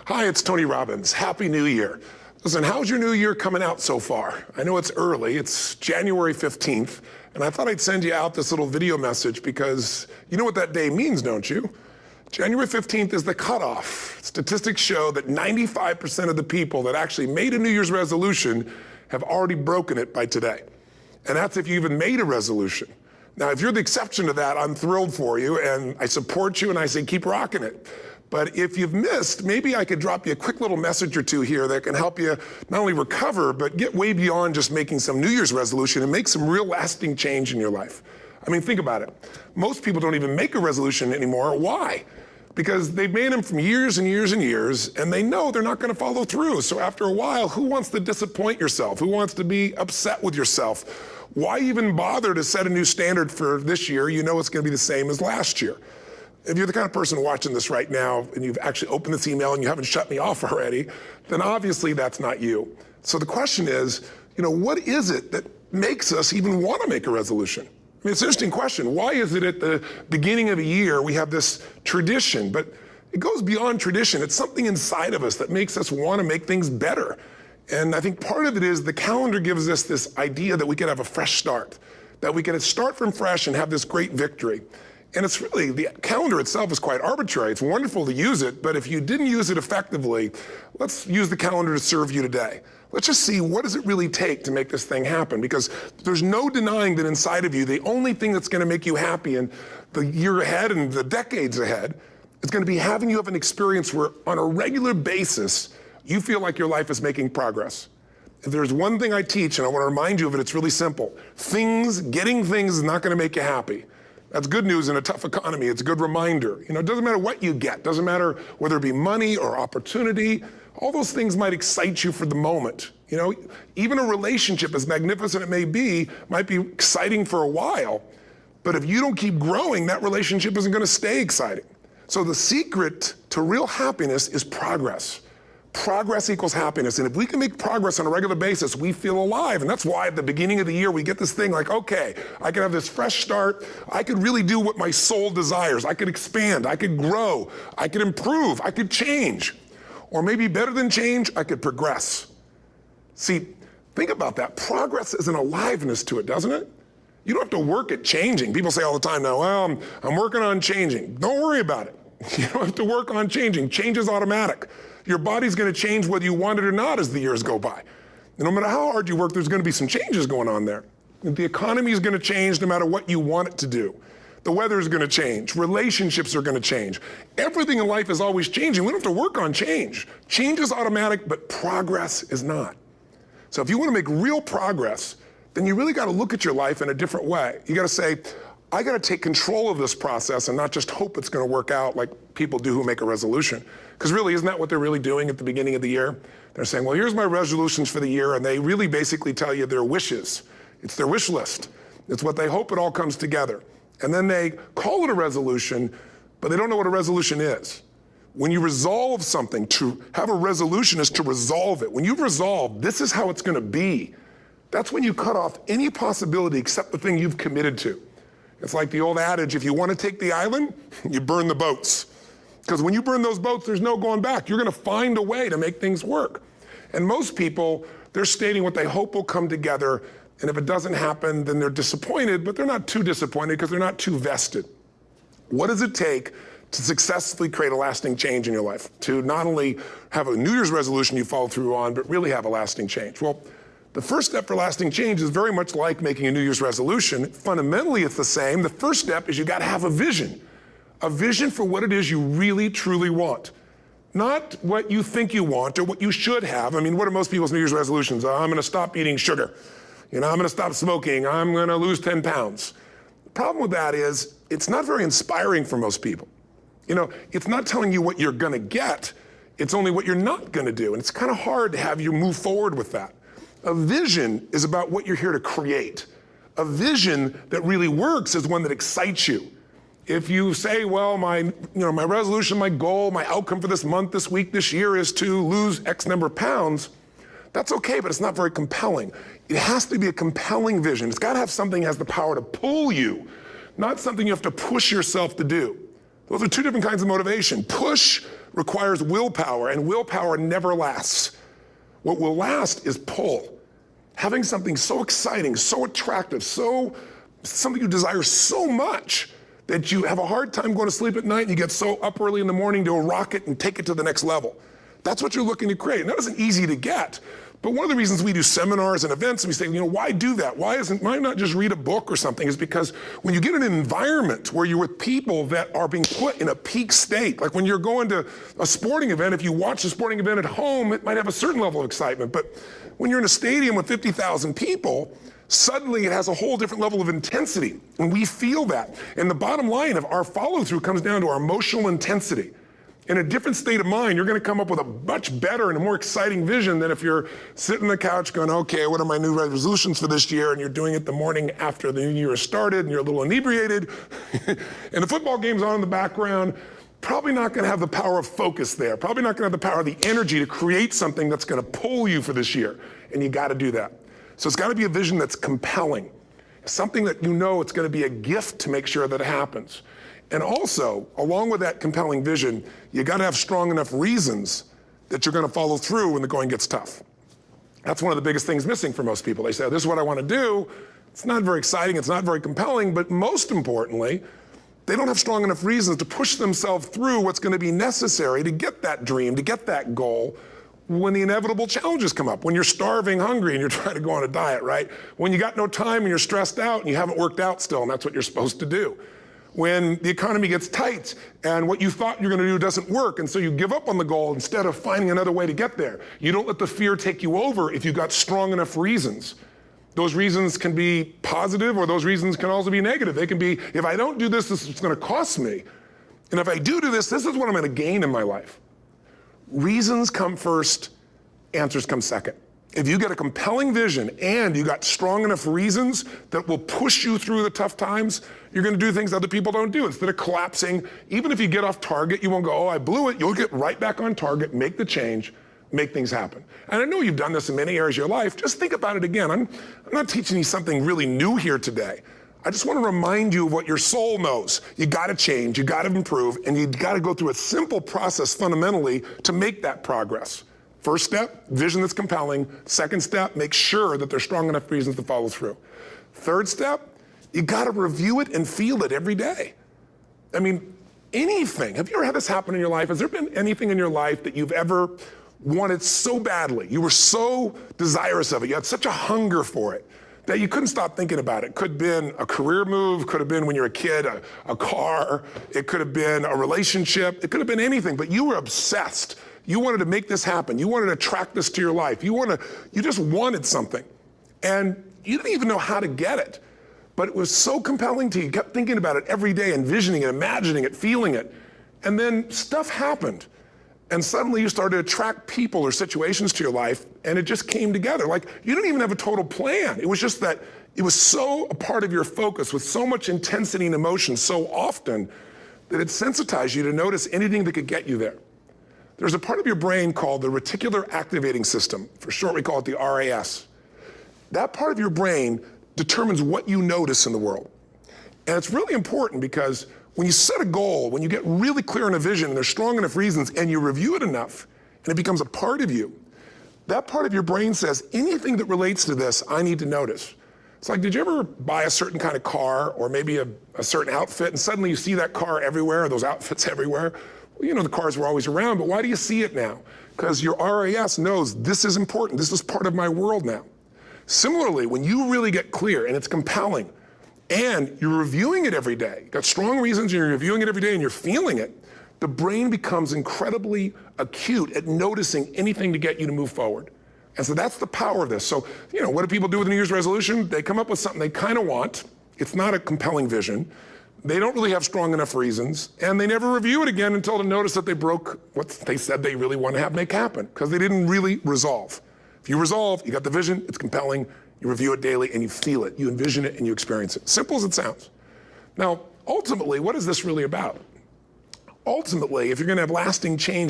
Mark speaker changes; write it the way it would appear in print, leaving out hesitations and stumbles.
Speaker 1: Hi, it's Tony Robbins. Happy New Year. Listen, how's your new year coming out so far? I know it's early, it's January 15th, and I thought I'd send you out this little video message because you know what that day means, don't you? January 15th is the cutoff. Statistics show that 95% of the people that actually made a New Year's resolution have already broken it by today. And that's if you even made a resolution. Now, if you're the exception to that, I'm thrilled for you, and I support you, and I say keep rocking it. But if you've missed, maybe I could drop you a quick little message or two here that can help you not only recover, but get way beyond just making some New Year's resolution and make some real lasting change in your life. I mean, think about it. Most people don't even make a resolution anymore. Why? Because they've made them from years and years and years, and they know they're not going to follow through. So after a while, who wants to disappoint yourself? Who wants to be upset with yourself? Why even bother to set a new standard for this year? You know it's going to be the same as last year. If you're the kind of person watching this right now and you've actually opened this email and you haven't shut me off already, then obviously that's not you. So the question is, what is it that makes us even want to make a resolution? I mean, it's an interesting question. Why is it at the beginning of a year we have this tradition, but it goes beyond tradition. It's something inside of us that makes us want to make things better. And I think part of it is the calendar gives us this idea that we can have a fresh start, that we can start from fresh and have this great victory. And it's really, the calendar itself is quite arbitrary. It's wonderful to use it, but if you didn't use it effectively, let's use the calendar to serve you today. Let's just see, what does it really take to make this thing happen? Because there's no denying that inside of you, the only thing that's gonna make you happy in the year ahead and the decades ahead is gonna be having you have an experience where on a regular basis, you feel like your life is making progress. If there's one thing I teach, and I wanna remind you of it, it's really simple. Getting things is not gonna make you happy. That's good news in a tough economy. It's a good reminder. It doesn't matter what you get. Doesn't matter whether it be money or opportunity. All those things might excite you for the moment. Even a relationship, as magnificent it may be, might be exciting for a while. But if you don't keep growing, that relationship isn't going to stay exciting. So the secret to real happiness is progress. Progress equals happiness. And if we can make progress on a regular basis, we feel alive. And that's why at the beginning of the year, we get this thing like, okay, I can have this fresh start. I could really do what my soul desires. I could expand. I could grow. I could improve. I could change. Or maybe better than change, I could progress. See, think about that. Progress is an aliveness to it, doesn't it? You don't have to work at changing. People say all the time now, well, I'm working on changing. Don't worry about it. You don't have to work on changing. Change is automatic. Your body's gonna change whether you want it or not as the years go by. And no matter how hard you work, there's gonna be some changes going on there. The economy is gonna change no matter what you want it to do. The weather is gonna change. Relationships are gonna change. Everything in life is always changing. We don't have to work on change. Change is automatic, but progress is not. So if you wanna make real progress, then you really gotta look at your life in a different way. You gotta say, I gotta take control of this process and not just hope it's gonna work out like people do who make a resolution. Because really, isn't that what they're really doing at the beginning of the year? They're saying, well, here's my resolutions for the year, and they really basically tell you their wishes. It's their wish list. It's what they hope it all comes together. And then they call it a resolution, but they don't know what a resolution is. When you resolve something, to have a resolution is to resolve it. When you've resolved, this is how it's gonna be, that's when you cut off any possibility except the thing you've committed to. It's like the old adage, if you want to take the island, you burn the boats. Because when you burn those boats, there's no going back. You're going to find a way to make things work. And most people, they're stating what they hope will come together, and if it doesn't happen, then they're disappointed, but they're not too disappointed because they're not too vested. What does it take to successfully create a lasting change in your life? To not only have a New Year's resolution you follow through on, but really have a lasting change? Well, the first step for lasting change is very much like making a New Year's resolution. Fundamentally, it's the same. The first step is you got to have a vision for what it is you really, truly want. Not what you think you want or what you should have. I mean, what are most people's New Year's resolutions? I'm going to stop eating sugar. I'm going to stop smoking. I'm going to lose 10 pounds. The problem with that is it's not very inspiring for most people. It's not telling you what you're going to get. It's only what you're not going to do. And it's kind of hard to have you move forward with that. A vision is about what you're here to create. A vision that really works is one that excites you. If you say, well, my resolution, my goal, my outcome for this month, this week, this year is to lose X number of pounds, that's okay, but it's not very compelling. It has to be a compelling vision. It's got to have something that has the power to pull you, not something you have to push yourself to do. Those are two different kinds of motivation. Push requires willpower, and willpower never lasts. What will last is pull. Having something so exciting, so attractive, something you desire so much that you have a hard time going to sleep at night and you get so up early in the morning to rock it and take it to the next level. That's what you're looking to create. And that isn't easy to get. But one of the reasons we do seminars and events, and we say, why do that? Why not just read a book or something? Is because when you get in an environment where you're with people that are being put in a peak state, like when you're going to a sporting event, if you watch a sporting event at home, it might have a certain level of excitement. But when you're in a stadium with 50,000 people, suddenly it has a whole different level of intensity. And we feel that. And the bottom line of our follow-through comes down to our emotional intensity. In a different state of mind, you're going to come up with a much better and a more exciting vision than if you're sitting on the couch going, okay, what are my new resolutions for this year? And you're doing it the morning after the new year has started and you're a little inebriated and the football game's on in the background. Probably not going to have the power of focus there. Probably not going to have the power of the energy to create something that's going to pull you for this year. And you got to do that. So it's got to be a vision that's compelling. Something that it's going to be a gift to make sure that it happens. And also, along with that compelling vision, you got to have strong enough reasons that you're going to follow through when the going gets tough. That's one of the biggest things missing for most people. They say, this is what I want to do. It's not very exciting. It's not very compelling. But most importantly, they don't have strong enough reasons to push themselves through what's going to be necessary to get that dream, to get that goal when the inevitable challenges come up. When you're starving, hungry, and you're trying to go on a diet, right? When you got no time and you're stressed out and you haven't worked out still, and that's what you're supposed to do. When the economy gets tight and what you thought you're going to do doesn't work, and so you give up on the goal instead of finding another way to get there. You don't let the fear take you over if you've got strong enough reasons. Those reasons can be positive, or those reasons can also be negative. They can be, if I don't do this, this is going to cost me. And if I do this, this is what I'm going to gain in my life. Reasons come first, answers come second. If you get a compelling vision and you got strong enough reasons that will push you through the tough times, you're going to do things other people don't do. Instead of collapsing, even if you get off target, you won't go, oh, I blew it. You'll get right back on target, make the change, make things happen. And I know you've done this in many areas of your life. Just think about it again. I'm not teaching you something really new here today. I just want to remind you of what your soul knows. You got to change, you got to improve, and you got to go through a simple process fundamentally to make that progress. First step, vision that's compelling. Second step, make sure that there's strong enough reasons to follow through. Third step, you got to review it and feel it every day. I mean, anything. Have you ever had this happen in your life? Has there been anything in your life that you've ever wanted so badly? You were so desirous of it. You had such a hunger for it that you couldn't stop thinking about it. Could have been a career move, could have been when you were a kid, a car, it could have been a relationship, it could have been anything, but you were obsessed. You wanted to make this happen. You wanted to attract this to your life. You just wanted something. And you didn't even know how to get it. But it was so compelling to you. You kept thinking about it every day, envisioning it, imagining it, feeling it. And then stuff happened. And suddenly you started to attract people or situations to your life, and it just came together. Like, you didn't even have a total plan. It was just that it was so a part of your focus with so much intensity and emotion so often that it sensitized you to notice anything that could get you there. There's a part of your brain called the reticular activating system. For short, we call it the RAS. That part of your brain determines what you notice in the world. And it's really important because when you set a goal, when you get really clear on a vision and there's strong enough reasons and you review it enough and it becomes a part of you, that part of your brain says, anything that relates to this, I need to notice. It's like, did you ever buy a certain kind of car or maybe a certain outfit and suddenly you see that car everywhere or those outfits everywhere? Well, you know, the cars were always around, but why do you see it now? Because your RAS knows this is important. This is part of my world now. Similarly, when you really get clear and it's compelling and you're reviewing it every day, you've got strong reasons and you're reviewing it every day and you're feeling it, the brain becomes incredibly acute at noticing anything to get you to move forward. And so that's the power of this. So, you know, what do people do with a New Year's resolution? They come up with something they kind of want. It's not a compelling vision. They don't really have strong enough reasons, and they never review it again until they notice that they broke what they said they really want to make happen, because they didn't really resolve. If you resolve, you got the vision, it's compelling, you review it daily, and you feel it, you envision it, and you experience it. Simple as it sounds. Now, ultimately, what is this really about? Ultimately, if you're going to have lasting change